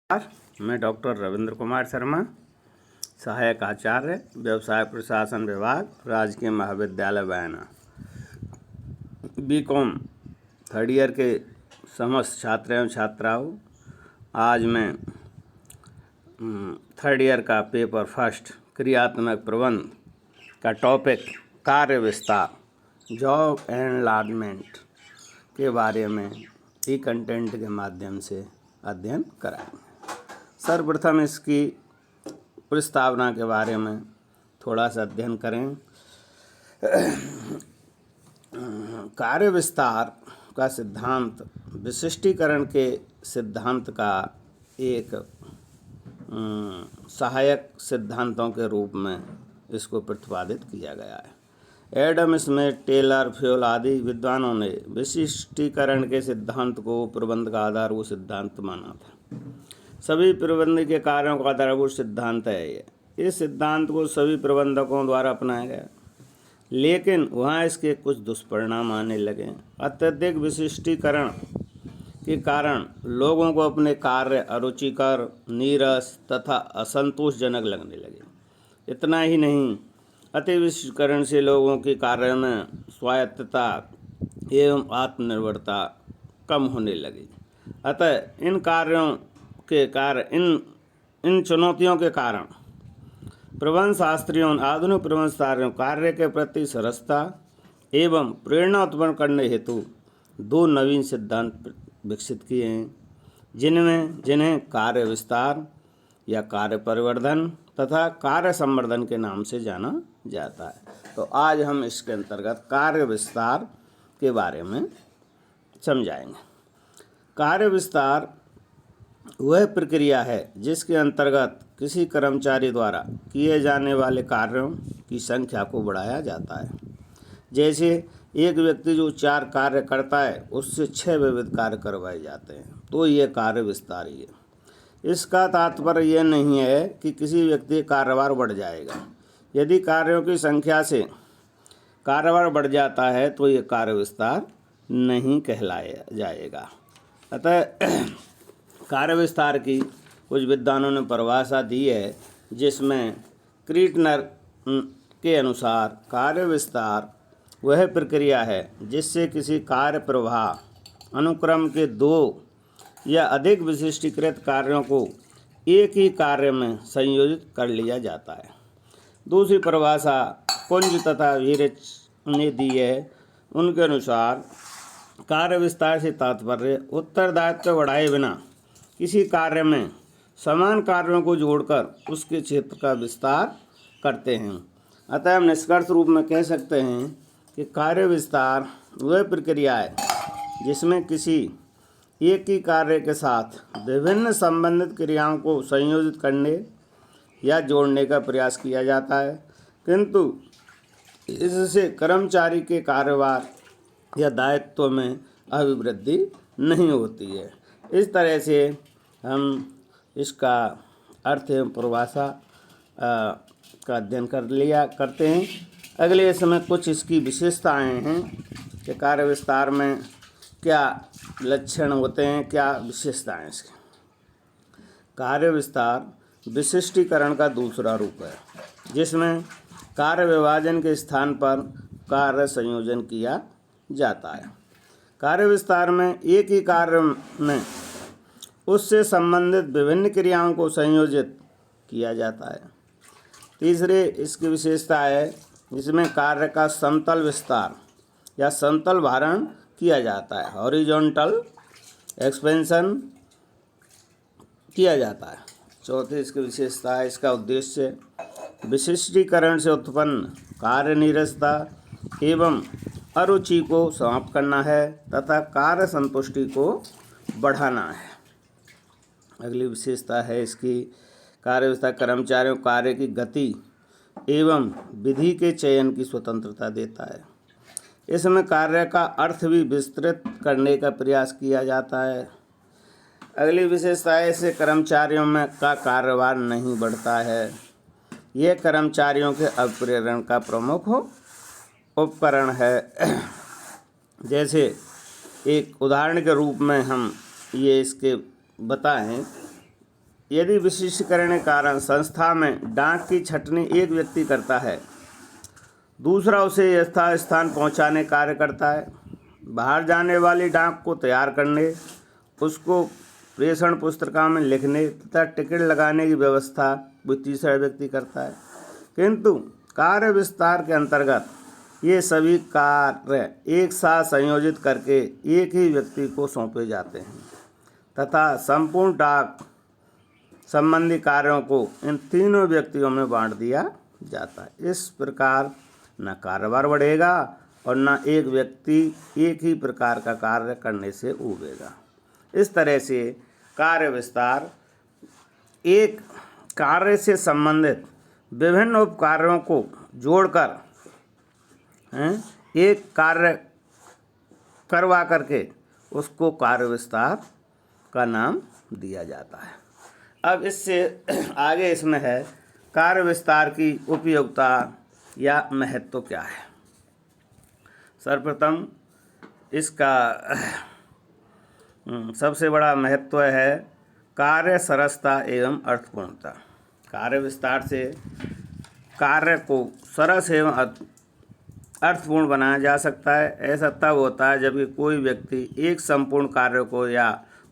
मैं डॉक्टर रविंद्र कुमार शर्मा, सहायक आचार्य, व्यवसाय प्रशासन विभाग, राजकीय महाविद्यालय बयाना, बीकॉम थर्ड ईयर के समस्त छात्र एवं छात्राओं। आज मैं थर्ड ईयर का पेपर फर्स्ट क्रियात्मक प्रबंध का टॉपिक कार्य विस्तार, जॉब एनलार्जमेंट के बारे में ई कंटेंट के माध्यम से अध्ययन कराएंगे। सर्वप्रथम इसकी प्रस्तावना के बारे में थोड़ा सा अध्ययन करें। कार्य विस्तार का सिद्धांत विशिष्टीकरण के सिद्धांत का एक सहायक सिद्धांतों के रूप में इसको प्रतिपादित किया गया है। एडम स्मिथ, टेलर, फ्योल आदि विद्वानों ने विशिष्टीकरण के सिद्धांत को प्रबंध का आधारभूत सिद्धांत माना था। सभी प्रबंध के कार्यों का आधारभूत सिद्धांत है ये। इस सिद्धांत को सभी प्रबंधकों द्वारा अपनाया गया, लेकिन वहाँ इसके कुछ दुष्परिणाम आने लगे। अत्यधिक विशिष्टीकरण के कारण लोगों को अपने कार्य अरुचिकर, नीरस तथा असंतोषजनक लगने लगे। इतना ही नहीं, अति विशिष्टीकरण से लोगों के कार्य में स्वायत्तता एवं आत्मनिर्भरता कम होने लगी। अतः इन चुनौतियों के कारण प्रबंध शास्त्रियों, आधुनिक प्रबंध शास्त्रियों कार्य के प्रति सरसता एवं प्रेरणा उत्पन्न करने हेतु दो नवीन सिद्धांत विकसित किए हैं, जिन्हें कार्य विस्तार या कार्य परिवर्धन तथा कार्य संवर्धन के नाम से जाना जाता है। तो आज हम इसके अंतर्गत कार्य विस्तार के बारे में समझाएंगे। कार्य विस्तार वह प्रक्रिया है जिसके अंतर्गत किसी कर्मचारी द्वारा किए जाने वाले कार्यों की संख्या को बढ़ाया जाता है। जैसे एक व्यक्ति जो 4 कार्य करता है, उससे 6 विविध कार्य करवाए जाते हैं, तो ये कार्य विस्तार ही है। इसका तात्पर्य यह नहीं है कि किसी व्यक्ति का कार्यभार बढ़ जाएगा। यदि कार्यों की संख्या से कार्यभार बढ़ जाता है तो ये कार्य विस्तार नहीं कहलाया जाएगा। अतः कार्य विस्तार की कुछ विद्वानों ने परिभाषा दी है, जिसमें क्रीटनर के अनुसार कार्य विस्तार वह प्रक्रिया है जिससे किसी कार्य प्रवाह अनुक्रम के 2 या अधिक विशिष्टीकृत कार्यों को एक ही कार्य में संयोजित कर लिया जाता है। दूसरी परिभाषा कुंज तथा वीरिच ने दी है। उनके अनुसार कार्य विस्तार से तात्पर्य उत्तरदायित्व बढ़ाए बिना किसी कार्य में समान कार्यों को जोड़कर उसके क्षेत्र का विस्तार करते हैं। अतः हम निष्कर्ष रूप में कह सकते हैं कि कार्य विस्तार वह प्रक्रिया है जिसमें किसी एक ही कार्य के साथ विभिन्न संबंधित क्रियाओं को संयोजित करने या जोड़ने का प्रयास किया जाता है, किंतु इससे कर्मचारी के कार्यभार या दायित्व में अभिवृद्धि नहीं होती है। इस तरह से हम इसका अर्थ एवं परिभाषा का अध्ययन करते हैं। अगले समय कुछ इसकी विशेषताएं हैं कि कार्य विस्तार में क्या लक्षण होते हैं, क्या विशेषताएं इसकी। कार्य विस्तार विशिष्टीकरण का दूसरा रूप है, जिसमें कार्य विभाजन के स्थान पर कार्य संयोजन किया जाता है। कार्य विस्तार में एक ही कार्य में उससे संबंधित विभिन्न क्रियाओं को संयोजित किया जाता है। तीसरे इसकी विशेषता है जिसमें कार्य का समतल विस्तार या समतल भारण किया जाता है, हॉरिजॉन्टल एक्सपेंशन किया जाता है। चौथी इसकी विशेषता है इसका उद्देश्य विशिष्टीकरण से उत्पन्न कार्य नीरसता एवं अरुचि को समाप्त करना है तथा कार्य संतुष्टि को बढ़ाना है। अगली विशेषता है इसकी कार्य विस्तार कर्मचारियों को कार्य की गति एवं विधि के चयन की स्वतंत्रता देता है। इसमें कार्य का अर्थ भी विस्तृत करने का प्रयास किया जाता है। अगली विशेषता है इससे कर्मचारियों में का कार्यभार नहीं बढ़ता है। यह कर्मचारियों के अभिप्रेरण का प्रमुख उपकरण है। जैसे एक उदाहरण के रूप में हम ये इसके बताएं यदि विशिष्टीकरण के कारण संस्था में डाक की छँटनी एक व्यक्ति करता है, दूसरा उसे यथास्थान पहुंचाने कार्य करता है, बाहर जाने वाली डाक को तैयार करने, उसको प्रेषण पुस्तिका में लिखने तथा टिकट लगाने की व्यवस्था कोई तीसरा व्यक्ति करता है, किंतु कार्य विस्तार के अंतर्गत ये सभी कार्य एक साथ संयोजित करके एक ही व्यक्ति को सौंपे जाते हैं तथा संपूर्ण डाक संबंधी कार्यों को इन तीनों व्यक्तियों में बांट दिया जाता है। इस प्रकार न कारोबार बढ़ेगा और न एक व्यक्ति एक ही प्रकार का कार्य करने से उबेगा। इस तरह से कार्य विस्तार एक कार्य से संबंधित विभिन्न उपकार्यों को जोड़कर एक कार्य करवा करके उसको कार्य विस्तार का नाम दिया जाता है। अब इससे आगे इसमें है कार्य विस्तार की उपयोगिता या महत्व क्या है। सर्वप्रथम इसका सबसे बड़ा महत्व है कार्य सरसता एवं अर्थपूर्णता। कार्य विस्तार से कार्य को सरस एवं अर्थपूर्ण बनाया जा सकता है। ऐसा तब होता है जबकि कोई व्यक्ति एक संपूर्ण कार्य को या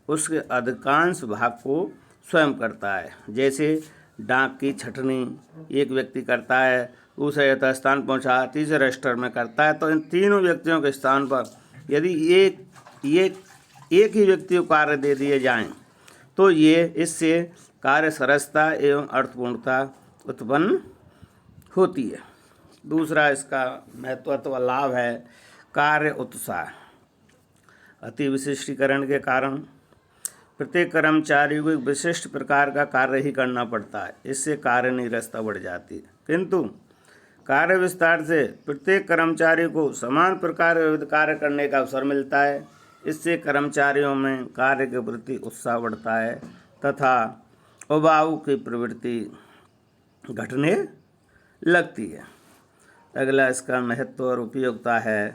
उसके अधिकांश भाग को स्वयं करता है। जैसे डाक की छँटनी एक व्यक्ति करता है, दूसरे यथास्थान पहुँचा, तीसरे रजिस्टर में करता है। तो इन तीनों व्यक्तियों के स्थान पर यदि एक ही व्यक्ति को कार्य दे दिए जाएं तो ये इससे कार्य सरसता एवं अर्थपूर्णता उत्पन्न होती है। दूसरा इसका महत्व अथवा लाभ है कार्य उत्साह। अति विशिष्टीकरण के कारण प्रत्येक कर्मचारी को एक विशिष्ट प्रकार का कार्य ही करना पड़ता है। इससे कार्य नीरसता बढ़ जाती है, किंतु कार्य विस्तार से प्रत्येक कर्मचारी को समान प्रकार के विविध कार्य करने का अवसर मिलता है। इससे कर्मचारियों में कार्य के प्रति उत्साह बढ़ता है तथा उबाऊ की प्रवृत्ति घटने लगती है। अगला इसका महत्व और उपयोगिता है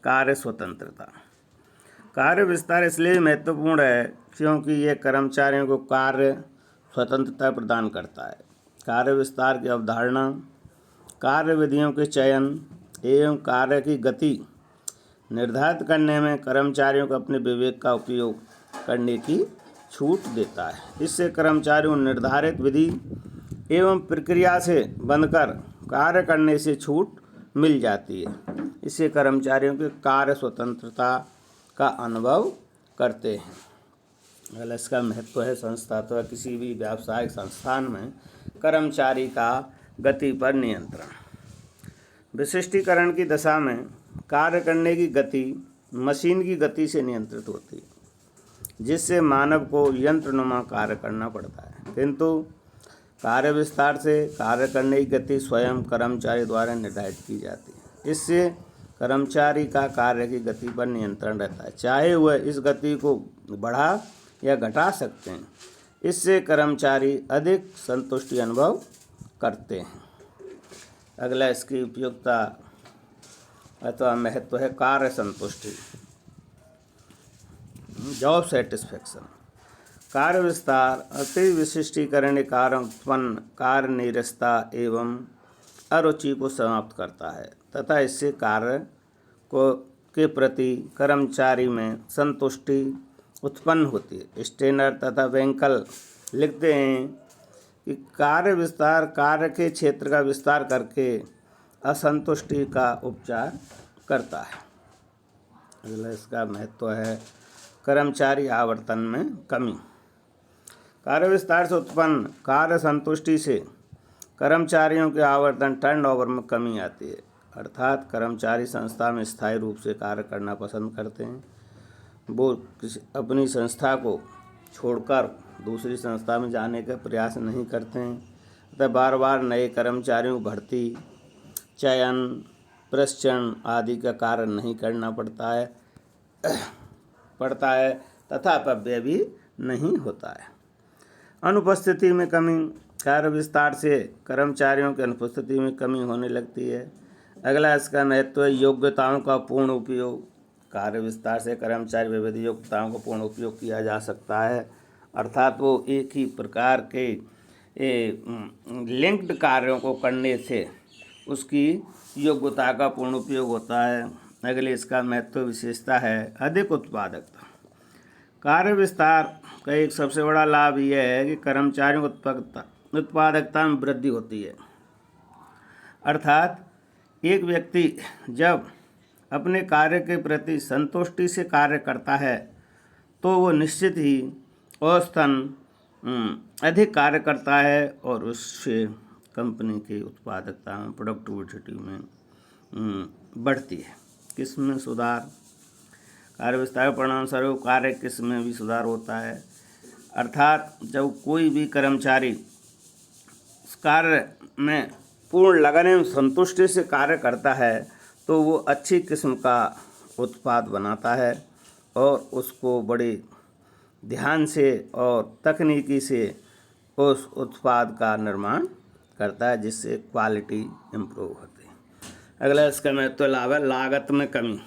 कार्य स्वतंत्रता। कार्य विस्तार इसलिए महत्वपूर्ण है क्योंकि यह कर्मचारियों को कार्य स्वतंत्रता प्रदान करता है। कार्य विस्तार की अवधारणा कार्य विधियों के चयन एवं कार्य की गति निर्धारित करने में कर्मचारियों को अपने विवेक का उपयोग करने की छूट देता है। इससे कर्मचारियों को निर्धारित विधि एवं प्रक्रिया से बंधकर कार्य करने से छूट मिल जाती है। इससे कर्मचारियों के कार्य स्वतंत्रता का अनुभव करते हैं। अगला इसका महत्व है संस्था अथवा किसी भी व्यावसायिक संस्थान में कर्मचारी का गति पर नियंत्रण। विशिष्टीकरण की दशा में कार्य करने की गति मशीन की गति से नियंत्रित होती है, जिससे मानव को यंत्रनुमा कार्य करना पड़ता है, किंतु कार्य विस्तार से कार्य करने की गति स्वयं कर्मचारी द्वारा निर्धारित की जाती है। इससे कर्मचारी का कार्य की गति पर नियंत्रण रहता है, चाहे वह इस गति को बढ़ा या घटा सकते हैं। इससे कर्मचारी अधिक संतुष्टि अनुभव करते हैं। अगला इसकी उपयोगिता अथवा महत्व है कार्य संतुष्टि, जॉब सेटिस्फैक्शन। कार्य विस्तार अति विशिष्टीकरण के कारण उत्पन्न कार्य नीरसता एवं अरुचि को समाप्त करता है तथा इससे कार्य के प्रति कर्मचारी में संतुष्टि उत्पन्न होती है। स्टेनर तथा वेंकल लिखते हैं कि कार्य विस्तार कार्य के क्षेत्र का विस्तार करके असंतुष्टि का उपचार करता है। अगला इसका महत्व है कर्मचारी आवर्तन में कमी। कार्य विस्तार से उत्पन्न कार्य संतुष्टि से कर्मचारियों के आवर्तन टर्नओवर में कमी आती है, अर्थात कर्मचारी संस्था में स्थायी रूप से कार्य करना पसंद करते हैं। वो अपनी संस्था को छोड़कर दूसरी संस्था में जाने का प्रयास नहीं करते हैं, अतः बार बार नए कर्मचारियों को भर्ती, चयन, प्रशिक्षण आदि का कार्य नहीं करना पड़ता है तथा अपव्यय भी नहीं होता है। अनुपस्थिति में कमी। कार्य विस्तार से कर्मचारियों की अनुपस्थिति में कमी होने लगती है। अगला इसका महत्व है योग्यताओं का पूर्ण उपयोग। कार्य विस्तार से कर्मचारी विविध योग्यताओं का पूर्ण उपयोग किया जा सकता है अर्थात वो एक ही प्रकार के लिंक्ड कार्यों को करने से उसकी योग्यता का पूर्ण उपयोग होता है। अगले इसका महत्व विशेषता है अधिक उत्पादकता। कार्य विस्तार का एक सबसे बड़ा लाभ यह है कि कर्मचारियों की उत्पादकता में वृद्धि होती है। अर्थात एक व्यक्ति जब अपने कार्य के प्रति संतुष्टि से कार्य करता है तो वो निश्चित ही औसतन अधिक कार्य करता है और उससे कंपनी की उत्पादकता में, प्रोडक्टिविटी में बढ़ती है। किस में सुधार? कार्य विस्तार के परिणाम स्वरूप कार्य किस में भी सुधार होता है। अर्थात जब कोई भी कर्मचारी उस कार्य में पूर्ण लगन एवं संतुष्टि से कार्य करता है तो वो अच्छी किस्म का उत्पाद बनाता है और उसको बड़े ध्यान से और तकनीकी से उस उत्पाद का निर्माण करता है, जिससे क्वालिटी इम्प्रूव होती है। अगला इसका महत्व लाभ है लागत में कमी।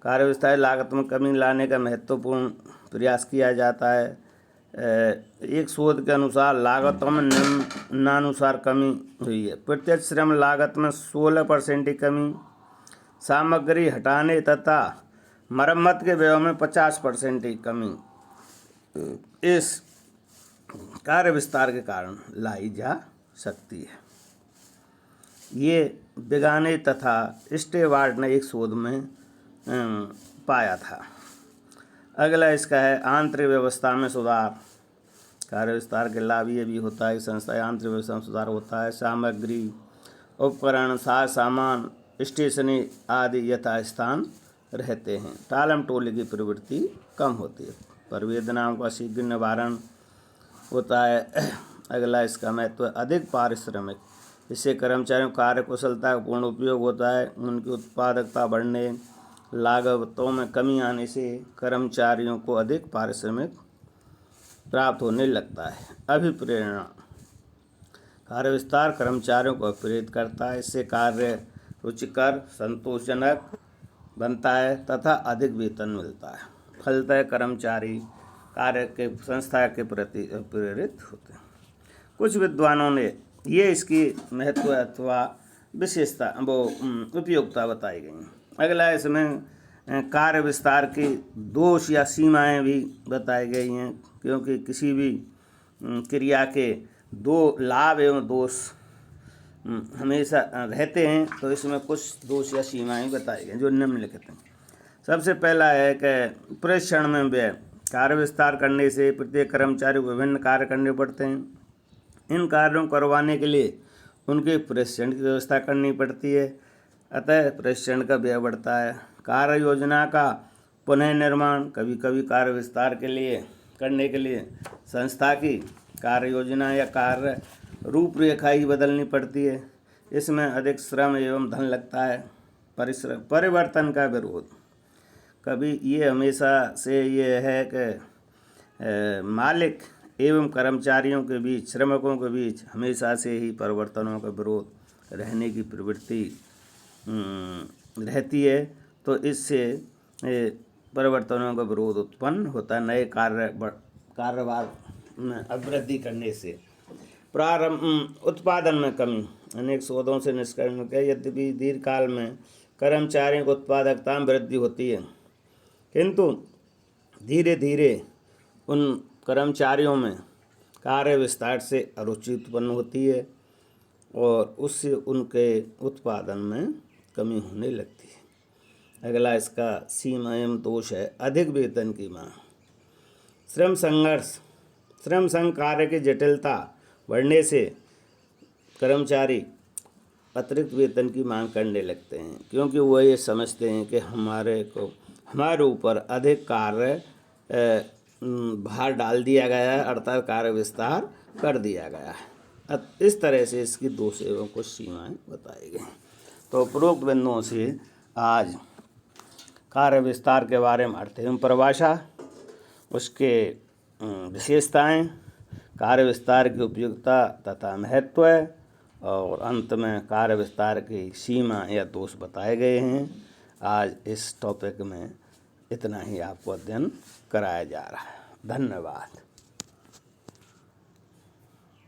कार्य विस्तार लागत में कमी लाने का महत्वपूर्ण प्रयास किया जाता है। एक शोध के अनुसार लागतों में निम्नानुसार कमी हुई है। प्रत्यक्ष श्रम लागत में 16% की कमी, सामग्री हटाने तथा मरम्मत के व्यय में 50% की कमी इस कार्य विस्तार के कारण लाई जा सकती है। ये बिगाने तथा स्टेवार्ड ने एक शोध में पाया था। अगला इसका है आंतरिक व्यवस्था में सुधार। कार्य विस्तार के लाभ ये भी होता है कि संस्था आंतरिक व्यवस्था में सुधार होता है। सामग्री, उपकरण, साज सामान, स्टेशनरी आदि यथास्थान रहते हैं। टालम टोली की प्रवृत्ति कम होती है। परिवेदनाओं का शीघ्र निवारण होता है। अगला इसका महत्व अधिक पारिश्रमिक। इससे कर्मचारियों कार्य कुशलता का पूर्ण उपयोग होता है। उनकी उत्पादकता बढ़ने, लागतों में कमी आने से कर्मचारियों को अधिक पारिश्रमिक प्राप्त होने लगता है। अभिप्रेरणा। कार्य विस्तार कर्मचारियों को प्रेरित करता है। इससे कार्य रुचिकर, संतोषजनक बनता है तथा अधिक वेतन मिलता है। फलतः कर्मचारी कार्य के संस्था के प्रति प्रेरित होते हैं। कुछ विद्वानों ने ये इसकी महत्व अथवा विशेषता उपयोगिता बताई गई। अगला इसमें कार्य विस्तार की दोष या सीमाएं भी बताई गई हैं, क्योंकि किसी भी क्रिया के दो लाभ एवं दोष हमेशा रहते हैं, तो इसमें कुछ दोष या सीमाएं बताई गई जो निम्नलिखित हैं। सबसे पहला है कि प्रशिक्षण में व्यय। कार्य विस्तार करने से प्रत्येक कर्मचारी को विभिन्न कार्य करने पड़ते हैं। इन कार्यों को करवाने के लिए उनके प्रशिक्षण की व्यवस्था करनी पड़ती है, अतः प्रशिक्षण का व्यय बढ़ता है। कार्य योजना का पुनः निर्माण। कभी कभी कार्य विस्तार के लिए करने के लिए संस्था की कार्य योजना या कार्य रूपरेखा ही बदलनी पड़ती है। इसमें अधिक श्रम एवं धन लगता है। परिवर्तन का विरोध। कभी ये हमेशा से ये है कि मालिक एवं कर्मचारियों के बीच, श्रमिकों के बीच हमेशा से ही परिवर्तनों का विरोध रहने की प्रवृत्ति रहती है, तो इससे परिवर्तनों का विरोध उत्पन्न होता है। नए कार्यभार में अवृद्धि करने से उत्पादन में कमी। अनेक शोधों से निष्कर्ष निकला यद्यपि दीर्घकाल में कर्मचारियों की उत्पादकता में वृद्धि होती है, किंतु धीरे धीरे उन कर्मचारियों में कार्य विस्तार से अरुचि उत्पन्न होती है और उससे उनके उत्पादन में कमी होने लगती है। अगला इसका सीमा एवं दोष है अधिक वेतन की मांग। श्रम संघर्ष। श्रम संघ कार्य की जटिलता बढ़ने से कर्मचारी अतिरिक्त वेतन की मांग करने लगते हैं, क्योंकि वो ये समझते हैं कि हमारे ऊपर अधिक कार्य भार डाल दिया गया है, अर्थात कार्य विस्तार कर दिया गया है। इस तरह से इसकी दोष एवं कुछ सीमाएं बताई गई। तो उपरोक्त बिंदुओं से आज कार्य विस्तार के बारे में अर्थ एवं परिभाषा, उसके विशेषताएं, कार्य विस्तार की उपयोगिता तथा महत्व और अंत में कार्य विस्तार की सीमा या दोष बताए गए हैं। आज इस टॉपिक में इतना ही आपको अध्ययन कराया जा रहा है। धन्यवाद।